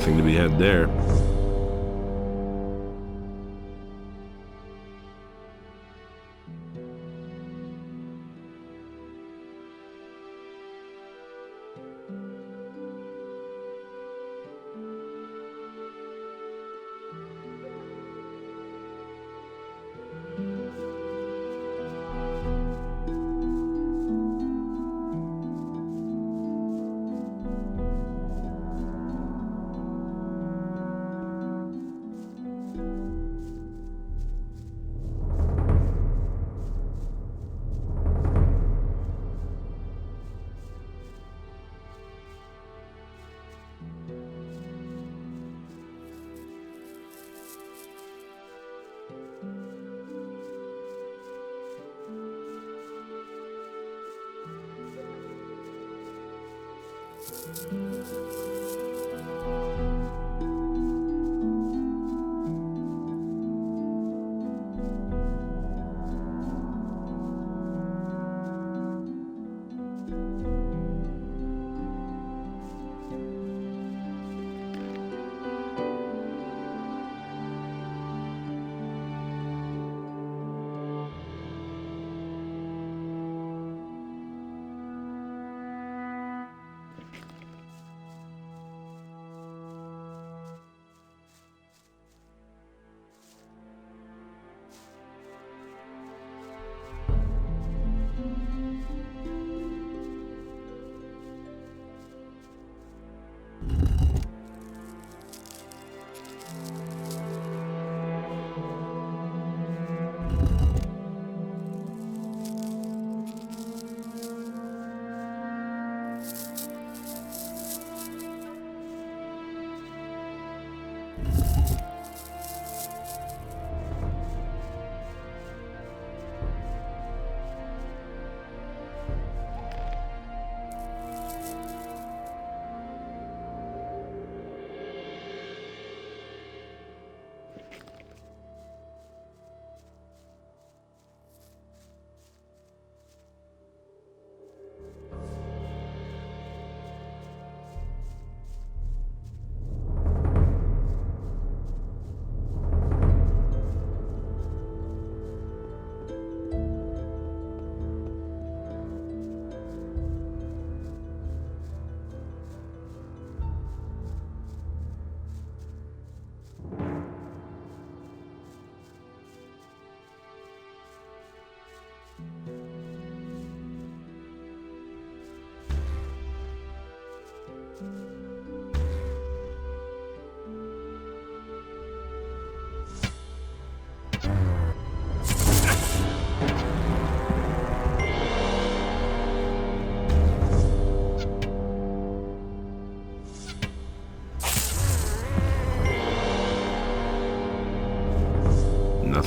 Nothing to be had there.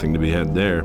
Nothing to be had there.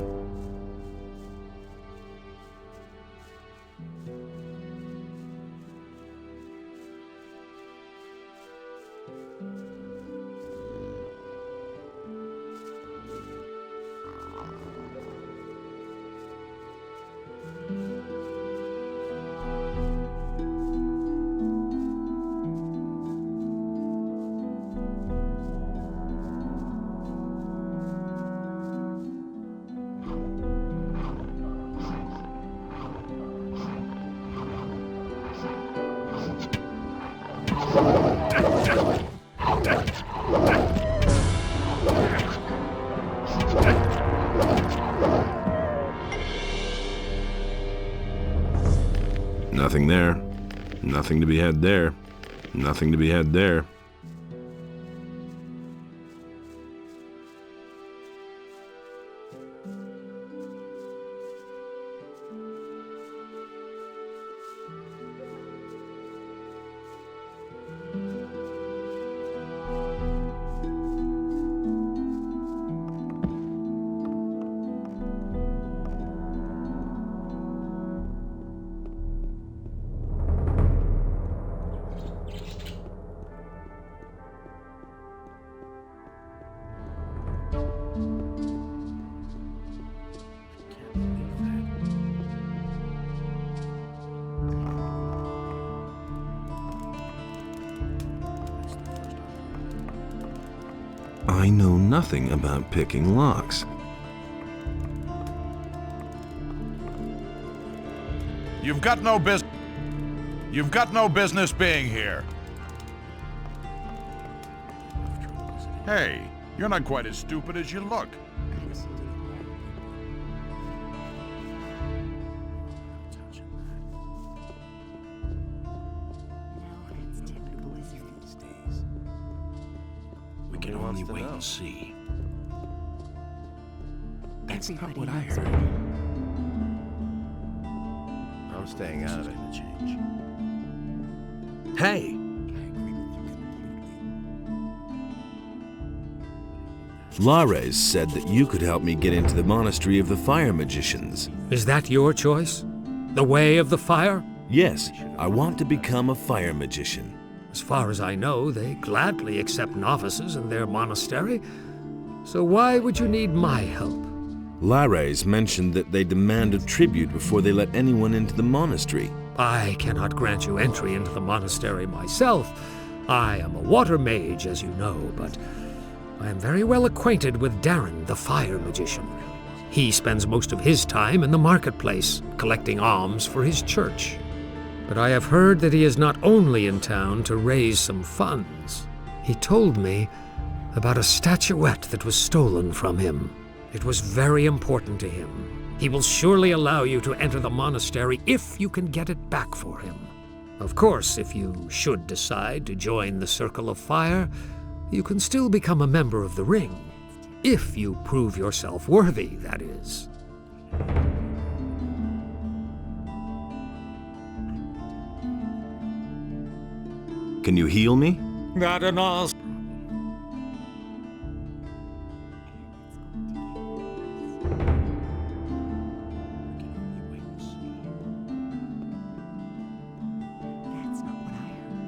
Nothing there. Nothing to be had there. Nothing to be had there. I know nothing about picking locks. You've got no business being here. Hey, you're not quite as stupid as you look. We can only wait and see. That's not what I Everybody heard. I'm staying out of it. Hey! Lares said that you could help me get into the monastery of the fire magicians. Is that your choice? The way of the fire? Yes, I want to become a fire magician. As far as I know, they gladly accept novices in their monastery. So why would you need my help? Lares mentioned that they demand a tribute before they let anyone into the monastery. I cannot grant you entry into the monastery myself. I am a water mage, as you know, but I am very well acquainted with Darren, the fire magician. He spends most of his time in the marketplace, collecting alms for his church. But I have heard that he is not only in town to raise some funds. He told me about a statuette that was stolen from him. It was very important to him. He will surely allow you to enter the monastery if you can get it back for him. Of course, if you should decide to join the Circle of Fire, you can still become a member of the Ring. If you prove yourself worthy, that is. Can you heal me? Not an all. That's not what I heard.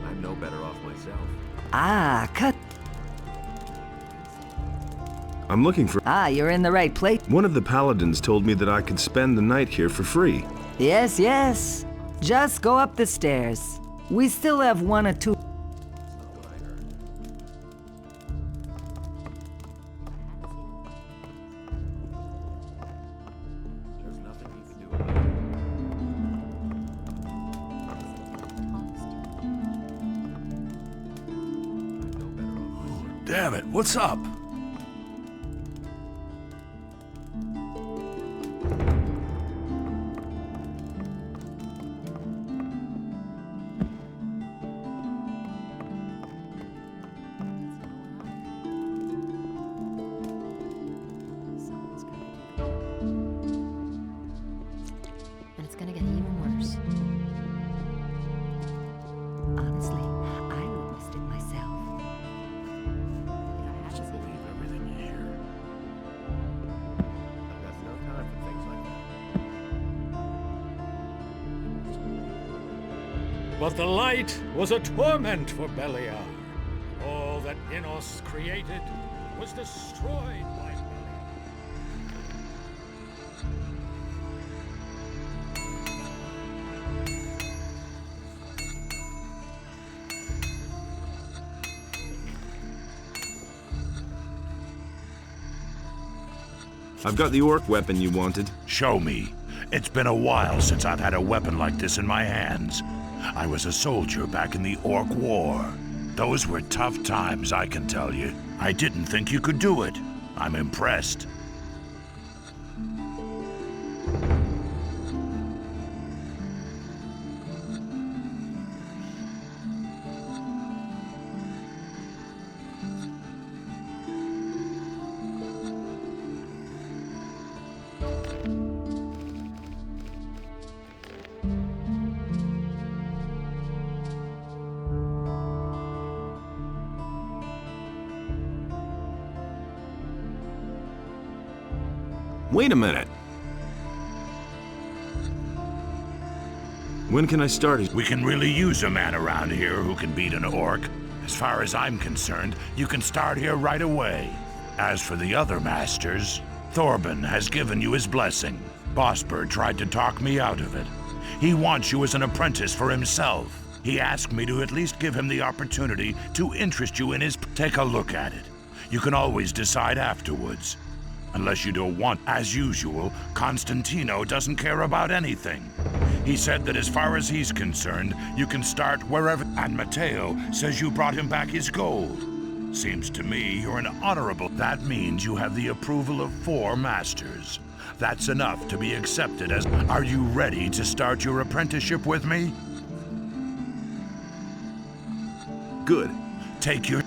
I'm no better off myself. Ah, cut. I'm looking for... Ah, you're in the right place. One of the paladins told me that I could spend the night here for free. Yes, yes. Just go up the stairs. We still have one or two. There's nothing you can do about it. I'm no better off myself. Damn it, what's up? Someone's gonna do that. And it's gonna get even worse. Honestly, I witnessed it myself. If I had to say Believe everything you hear. I've got no time for things like that. But the light was a torment for Beliar. All that Innos created was destroyed by Beliar. I've got the orc weapon you wanted. Show me. It's been a while since I've had a weapon like this in my hands. I was a soldier back in the Orc War. Those were tough times, I can tell you. I didn't think you could do it. I'm impressed. Wait a minute. When can I start? We can really use a man around here who can beat an orc. As far as I'm concerned, you can start here right away. As for the other masters, Thorben has given you his blessing. Bosper tried to talk me out of it. He wants you as an apprentice for himself. He asked me to at least give him the opportunity to interest you in his... Take a look at it. You can always decide afterwards. Unless you don't want, as usual, Constantino doesn't care about anything. He said that as far as he's concerned, you can start wherever... And Matteo says you brought him back his gold. Seems to me you're an honorable... That means you have the approval of 4 masters. That's enough to be accepted as... Are you ready to start your apprenticeship with me? Good. Take your...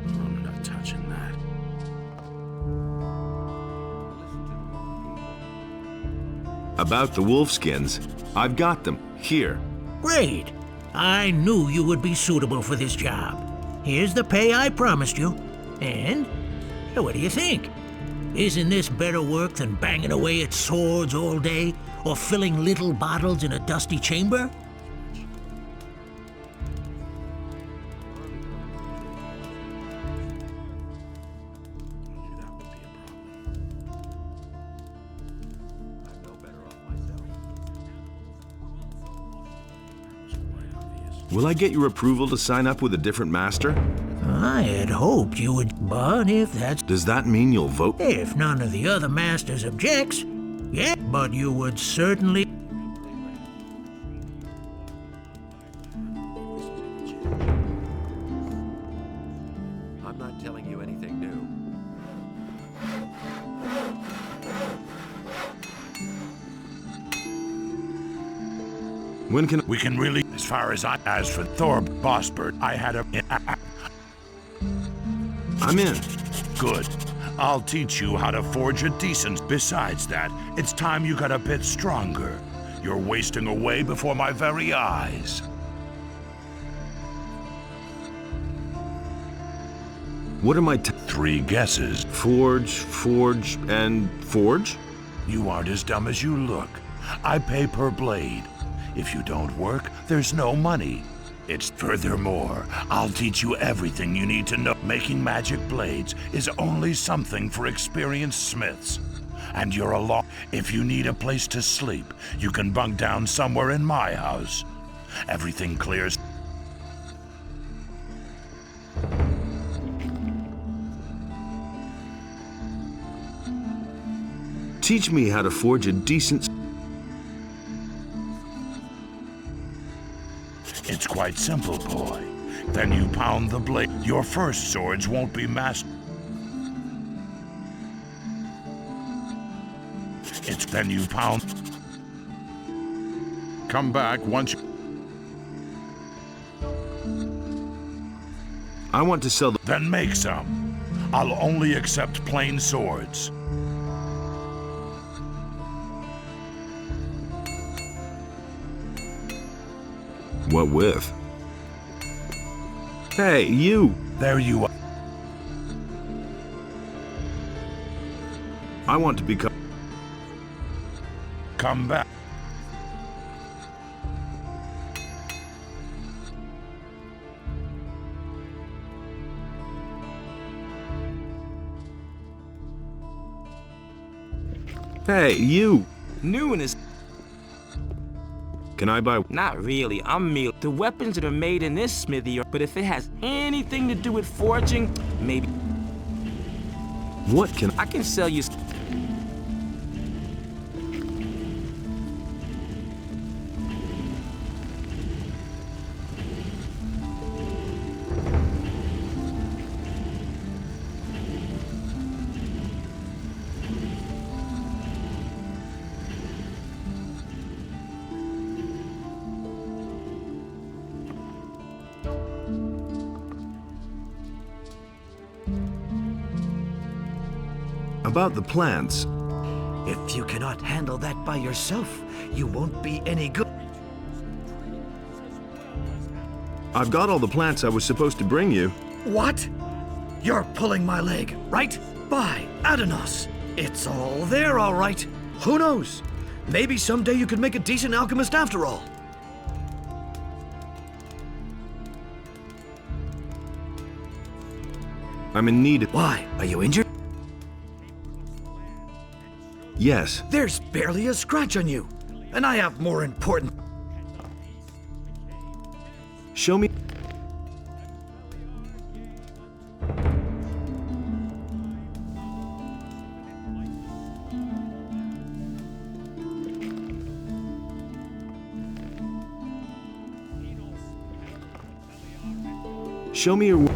I'm not touching that. About the wolfskins, I've got them. Here. Great. I knew you would be suitable for this job. Here's the pay I promised you. And, so what do you think? Isn't this better work than banging away at swords all day or filling little bottles in a dusty chamber? That would be a problem. I'm no better off myself. That was quite obvious. Will I get your approval to sign up with a different master? I had hoped you would, but if that's... Does that mean you'll vote? If none of the other masters objects, yeah, but you would certainly... I'm not telling you anything new. When can We can really... As far as I... As for Thorb Bosbert, I had a... I'm in. Good. I'll teach you how to forge a decent... Besides that, it's time you got a bit stronger. You're wasting away before my very eyes. What are my 3 guesses. forge, and forge? You aren't as dumb as you look. I pay per blade. If you don't work, there's no money. It's furthermore, I'll teach you everything you need to know. Making magic blades is only something for experienced smiths. And you're alone. If you need a place to sleep, you can bunk down somewhere in my house. Everything clears. Teach me how to forge a decent... It's quite simple, boy. Then you pound the blade. Your first swords won't be mastered. It's then you pound. Come back once you... I want to sell the... Then make some. I'll only accept plain swords. What with? Hey, you! There you are. I want to become... Come back. Hey, you! New in this. Can I buy... Not really, I'm meal. The weapons that are made in this smithy are, but if it has anything to do with forging, maybe What can... I can sell you. About the plants. If you cannot handle that by yourself, you won't be any good. I've got all the plants I was supposed to bring you. What? You're pulling my leg, right? By Adanos. It's all there, all right. Who knows? Maybe someday you could make a decent alchemist after all. I'm in need of... Why? Are you injured? Yes. There's barely a scratch on you. And I have more important... Show me... Show me your...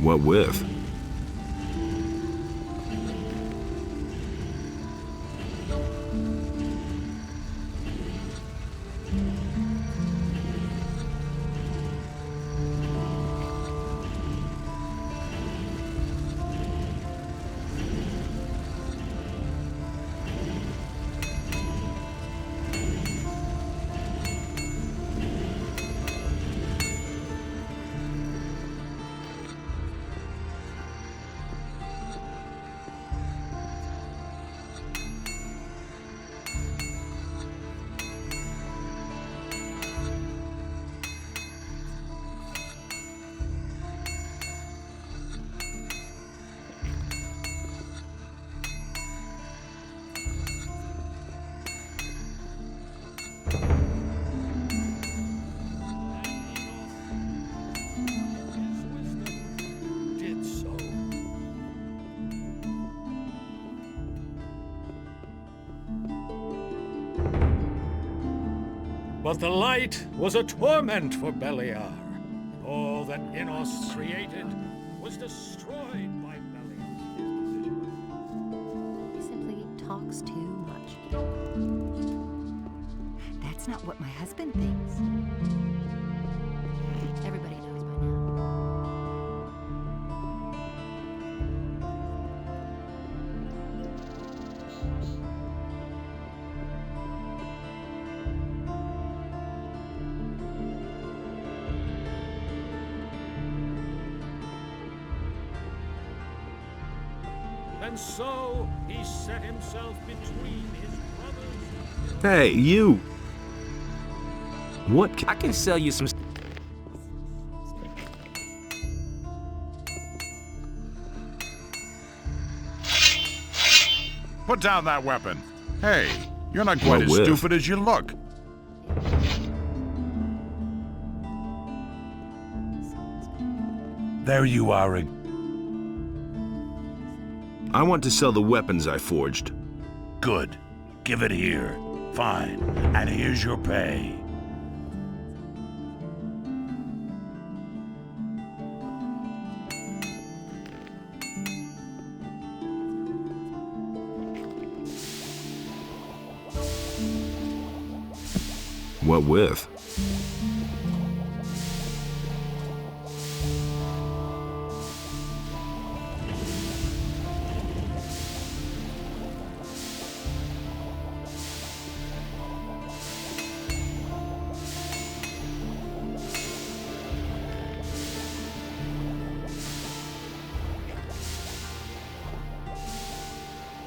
What with? But the light was a torment for Beliar. All that Innos created was destroyed by Beliar. He simply talks too much. That's not what my husband thinks. Everybody knows by now. And so he set himself between his brothers. Hey, you! What I can sell you some. Put down that weapon. Hey, you're not quite as with? stupid as you look. There you are again. I want to sell the weapons I forged. Good. Give it here. Fine. And here's your pay. What with?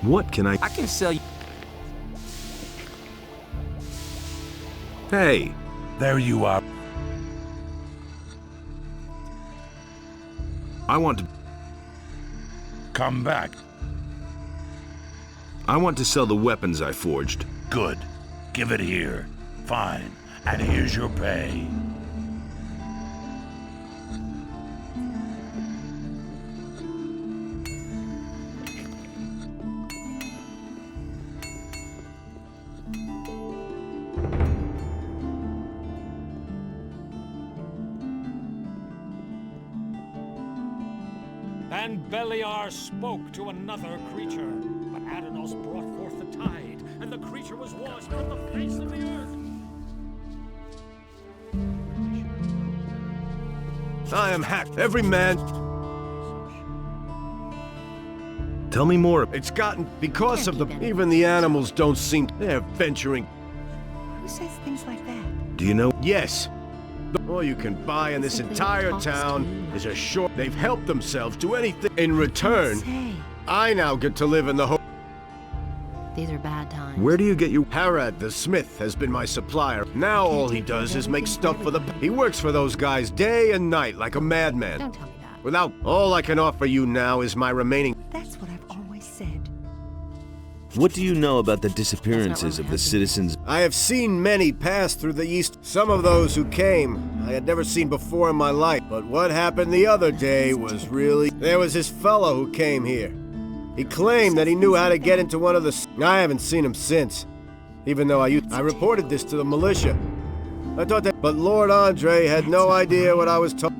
What can I... I can sell you. Hey! There you are. I want to... Come back. I want to sell the weapons I forged. Good. Give it here. Fine. And here's your pay. And Beliar spoke to another creature, but Adanos brought forth the tide, and the creature was washed from the face of the earth. I am hacked. Every man... Tell me more. It's gotten... Because of the... Even the animals don't seem... They're venturing... Who says things like that? Do you know? Yes. All you can buy in this entire town is a short... They've helped themselves to anything. In return, I now get to live in the home. These are bad times. Where do you get your... Harad, the smith, has been my supplier. Now all he does is make stuff for the... He works for those guys day and night like a madman. Don't tell me that. Without... All I can offer you now is my remaining... That's what I've always said. What do you know about the disappearances of the citizens? I have seen many pass through the east. Some of those who came, I had never seen before in my life. But what happened the other day was really... There was this fellow who came here. He claimed that he knew how to get into one of the... I haven't seen him since. Even though I reported this to the militia. I thought that... But Lord Andre had no idea what I was talking...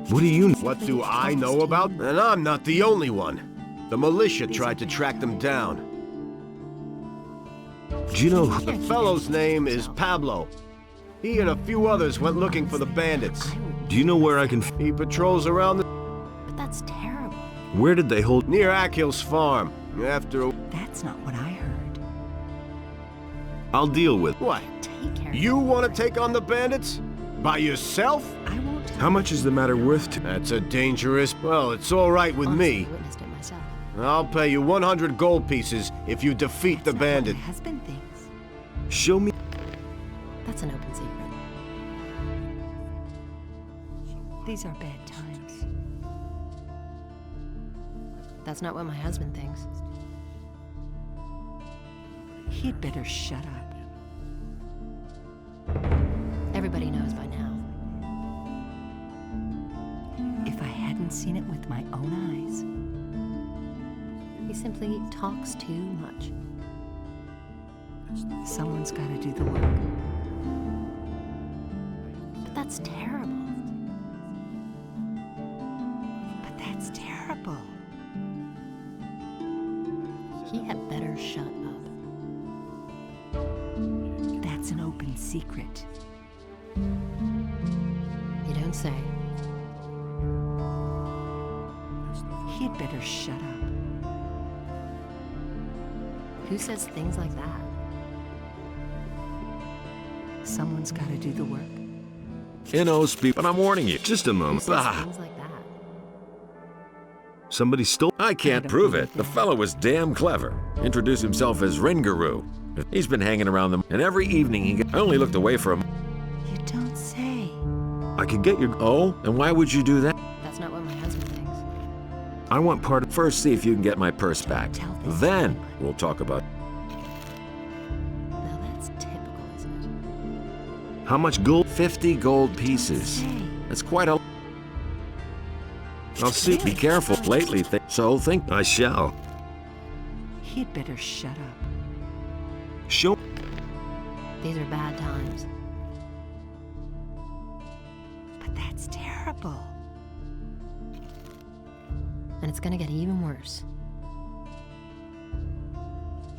What do you... What do I know about? And I'm not the only one. The militia tried to track them down. Do you know... The fellow's name is Pablo. He and a few others went looking for the bandits. Do you know where I can... He patrols around the... But that's terrible. Where did they hold... Near Akhil's farm. After... That's not what I heard. I'll deal with... What? Take care of You want to take on the bandits? By yourself? I won't. How much is the matter worth to... That's a dangerous... Well, it's all right with Honestly, me. I witnessed it myself. I'll pay you 100 gold pieces if you defeat the That's not what bandit. my husband thinks. Show me... That's an open secret. These are bad times. That's not what my husband thinks. He'd better shut up. Everybody knows by now. If I hadn't seen it with my own eyes. He simply talks too much. Someone's got to do the work. But that's terrible. But that's terrible. He had better shut up. That's an open secret. You don't say. He'd better shut up. Who says things like that? Someone's got to do the work. But I'm warning you. Just a Who moment. says things like that? Somebody stole... I can't prove it. The fellow was damn clever. Introduced himself as Ringaroo. He's been hanging around them, and every evening I only looked away from him. You don't say. I could get your... Oh? And why would you do that? That's not what my husband thinks. I want part of... First, see if you can get my purse back. Then, we'll talk about... Now that's typical, isn't How much gold? 50 gold pieces. Say. That's quite a... I'll see. Be careful. Lately, so think... I shall. He'd better shut up. Show... it? These are bad times. But that's terrible. And it's gonna get even worse.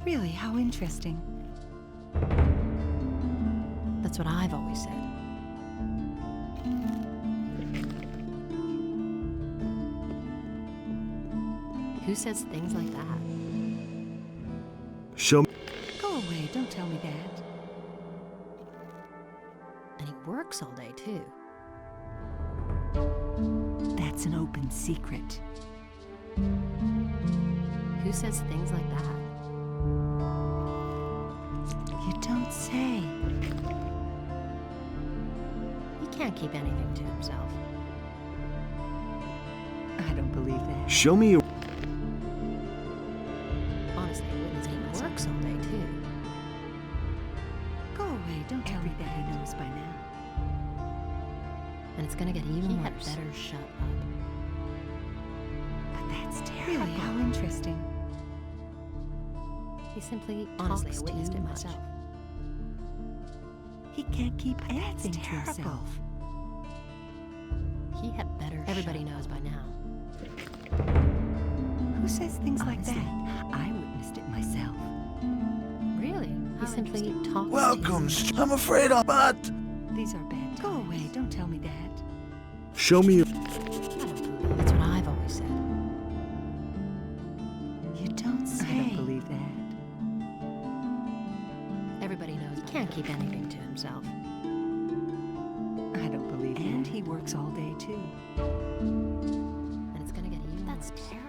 Really, how interesting. That's what I've always said. Who says things like that? Show me... Go away, don't tell me that. And he works all day, too. That's an open secret. Who says things like that? You don't say. He can't keep anything to himself. I don't believe that. Show me your... Honestly, I wouldn't say he works all day, too. Go away, don't tell me that he knows by now. And it's gonna get even worse. He had better shut up. But that's terrible. Really, how interesting. He simply honestly I witnessed it myself. He can't keep anything to himself. He had better Everybody knows by now. Who says things like that? I witnessed it myself. Really? He simply talks. Welcome. I'm afraid I'm but. These are bad times. Go away, don't tell me that. Show me your... I don't believe. That's what I've always said. You don't say. I don't believe that. Everybody knows he can't keep anything to himself. I don't believe that. And he works all day too. And it's gonna get even worse. That's terrible.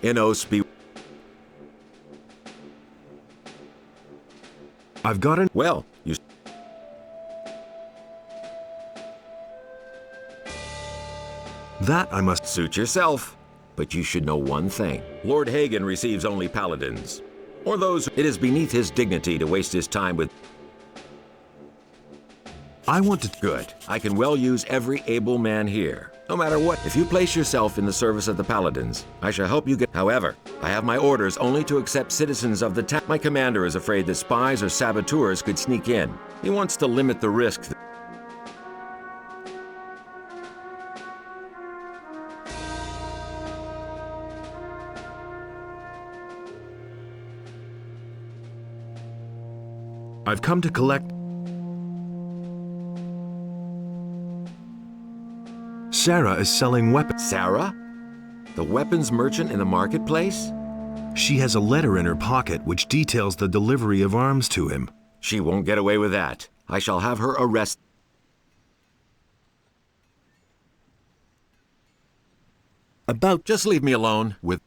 Enos be... I've got an... Well, you... That I must... Suit yourself. But you should know one thing. Lord Hagen receives only paladins. Or those... It is beneath his dignity to waste his time with... I want to... Good. I can well use every able man here. No matter what, if you place yourself in the service of the paladins, I shall help you get... However, I have my orders only to accept citizens of the town. My commander is afraid that spies or saboteurs could sneak in. He wants to limit the risk. I've come to collect... Sarah is selling weapons. Sarah? The weapons merchant in the marketplace? She has a letter in her pocket which details the delivery of arms to him. She won't get away with that. I shall have her arrested. Just leave me alone with...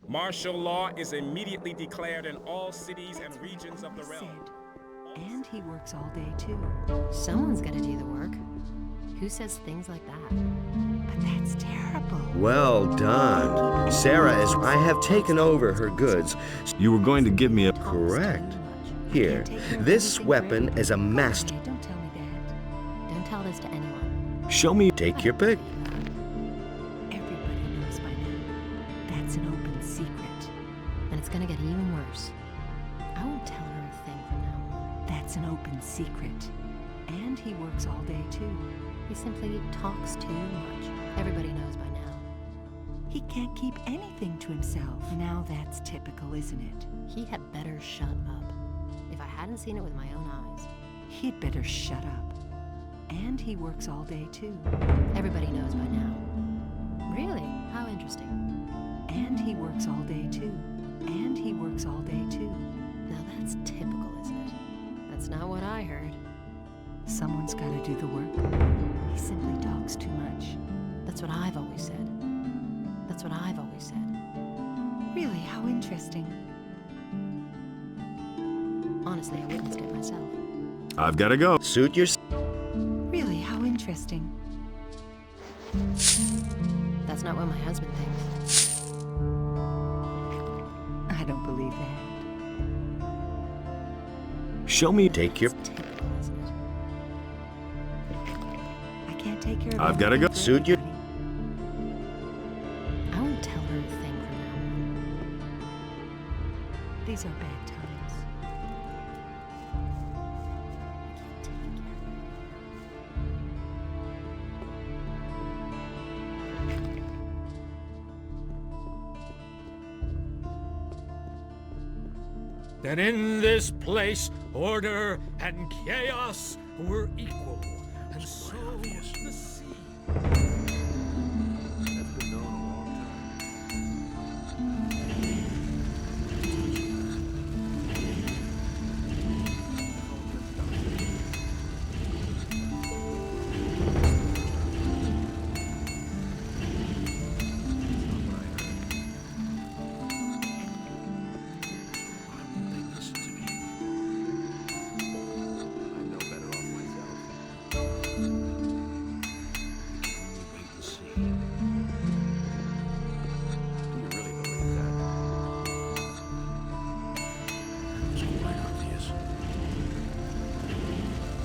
Martial law is immediately declared in all cities and regions of the realm. And he works all day too. Someone's gotta do the work. Who says things like that? But that's terrible. Well done. Sarah is... I have taken over her goods. You were going to give me a... Correct. Here, this weapon is a master... Okay, don't tell me that. Don't tell this to anyone. Show me... Take your pick. Everybody knows by now. That's an open secret. And it's gonna get even worse. I won't tell her a thing from now on. That's an open secret. And he works all day too. He simply talks too much. Everybody knows by now. He can't keep anything to himself. Now that's typical, isn't it? He had better shut up. If I hadn't seen it with my own eyes. He'd better shut up. And he works all day too. Everybody knows by now. Really? How interesting. And he works all day too. And he works all day too. Now that's typical, isn't it? That's not what I heard. Someone's got to do the work. He simply talks too much. That's what I've always said. That's what I've always said. Really, how interesting. Honestly, I witnessed it myself. I've got to go. Suit your... Really, how interesting. That's not what my husband thinks. I don't believe that. Show me... Take your... Typical, isn't it? I can't take care of I've got to go. Suit your... I won't tell her a thing from now on. These are bad times. that in this place order and chaos were equal, and so the sea.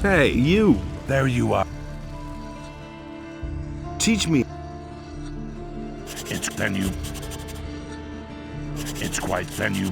Hey, you! There you are. Teach me. It's then you. It's quite then you.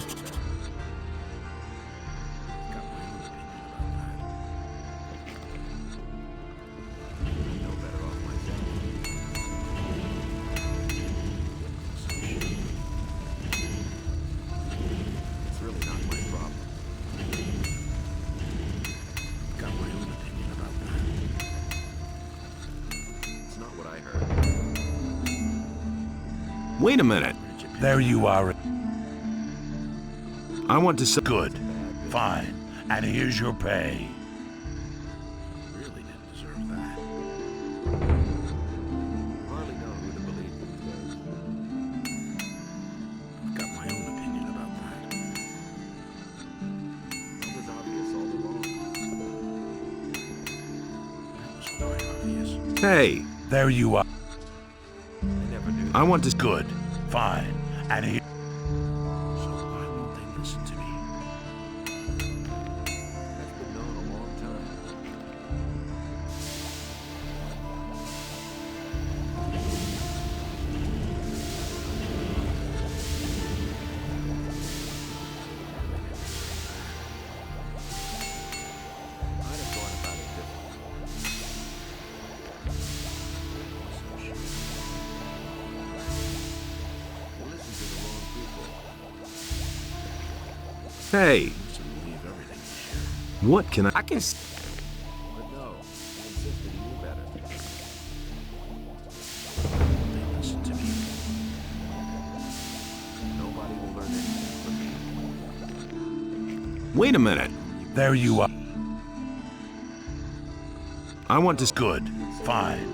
Wait a minute. There you are. I want to say. Good. Fine. And here's your pay. Really didn't deserve that. Hardly know who to believe these days. I've got my own opinion about that. It was obvious all along. That was quite obvious. Hey! There you are. I never knew. I want to. Good. Fine. And here. So why won't they listen to me? That's been known a long time. I'd have gone about it differently. You listen to the wrong people. Hey! What can I. I can. But no, you insisted you knew better. They listen to me. Nobody will learn anything from me. Wait a minute. There you are. I want to. Good. Fine.